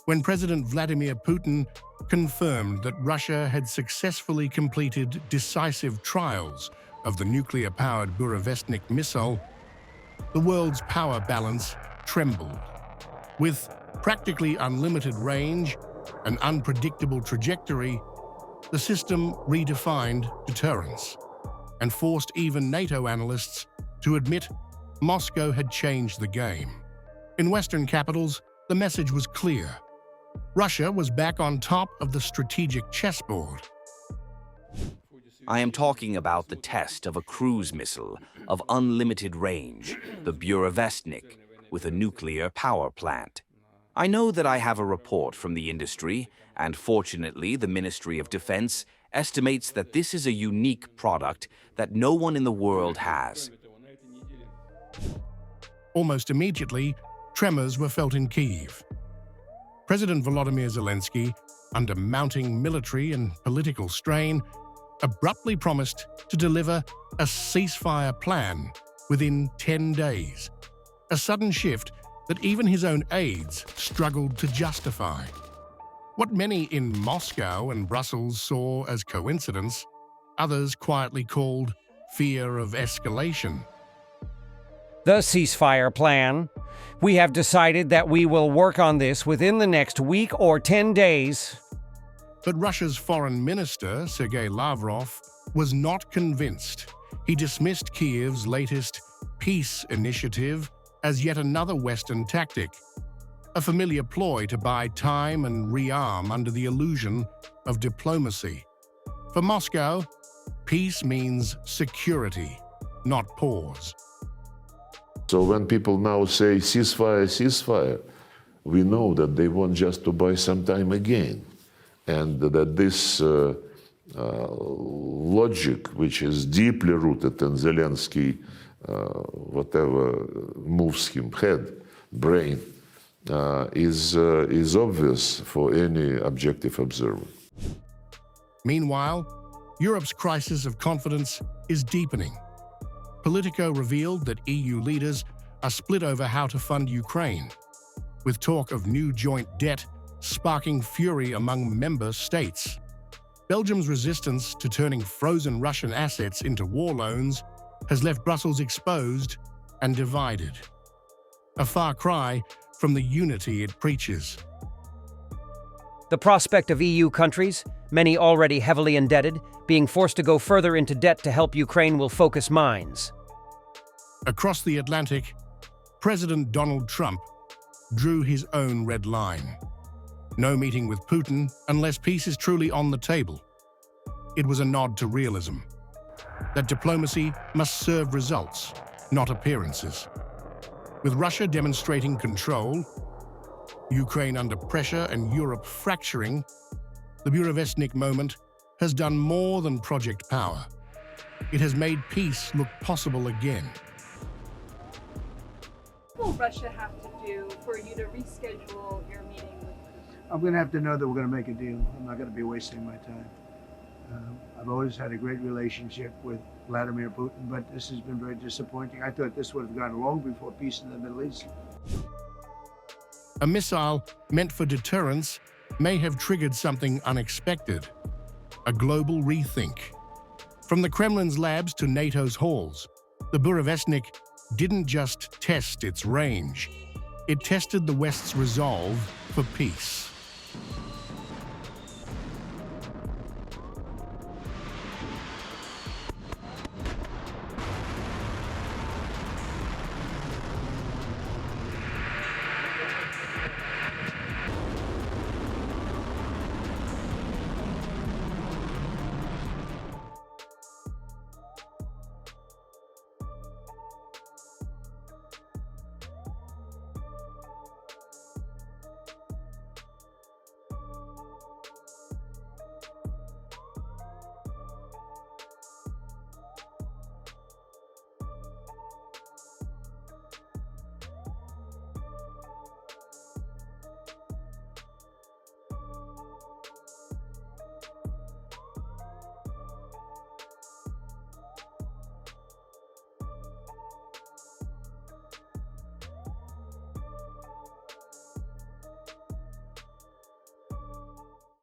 when President Vladimir Putin confirmed that Russia had successfully completed decisive trials of the nuclear-powered Burevestnik missile, the world's power balance trembled. With practically unlimited range and unpredictable trajectory, the system redefined deterrence and forced even NATO analysts to admit Moscow had changed the game. In Western capitals, the message was clear. Russia was back on top of the strategic chessboard. I am talking about the test of a cruise missile of unlimited range, the Burevestnik, with a nuclear power plant. I know that I have a report from the industry, and fortunately the Ministry of Defense estimates that this is a unique product that no one in the world has. Almost immediately, tremors were felt in Kyiv. President Volodymyr Zelensky, under mounting military and political strain, abruptly promised to deliver a ceasefire plan within 10 days, a sudden shift that even his own aides struggled to justify. What many in Moscow and Brussels saw as coincidence, others quietly called fear of escalation. The ceasefire plan. We have decided that we will work on this within the next week or 10 days. But Russia's foreign minister, Sergei Lavrov, was not convinced. He dismissed Kyiv's latest peace initiative as yet another Western tactic, a familiar ploy to buy time and rearm under the illusion of diplomacy. For Moscow, peace means security, not pause. So when people now say ceasefire, ceasefire, we know that they want just to buy some time again. And that this logic, which is deeply rooted in Zelensky, whatever moves him, head, brain, is obvious for any objective observer. Meanwhile, Europe's crisis of confidence is deepening. Politico revealed that EU leaders are split over how to fund Ukraine, with talk of new joint debt sparking fury among member states. Belgium's resistance to turning frozen Russian assets into war loans has left Brussels exposed and divided. A far cry from the unity it preaches. The prospect of EU countries, many already heavily indebted, being forced to go further into debt to help Ukraine will focus minds. Across the Atlantic, President Donald Trump drew his own red line. No meeting with Putin unless peace is truly on the table. It was a nod to realism, that diplomacy must serve results, not appearances. With Russia demonstrating control, Ukraine under pressure and Europe fracturing, the Burevestnik moment has done more than project power. It has made peace look possible again. What will Russia have to do for you to reschedule your meeting with Putin? I'm going to have to know that we're going to make a deal. I'm not going to be wasting my time. I've always had a great relationship with Vladimir Putin, but this has been very disappointing. I thought this would have gone long before peace in the Middle East. A missile meant for deterrence may have triggered something unexpected, a global rethink. From the Kremlin's labs to NATO's halls, the Burevestnik didn't just test its range, it tested the West's resolve for peace.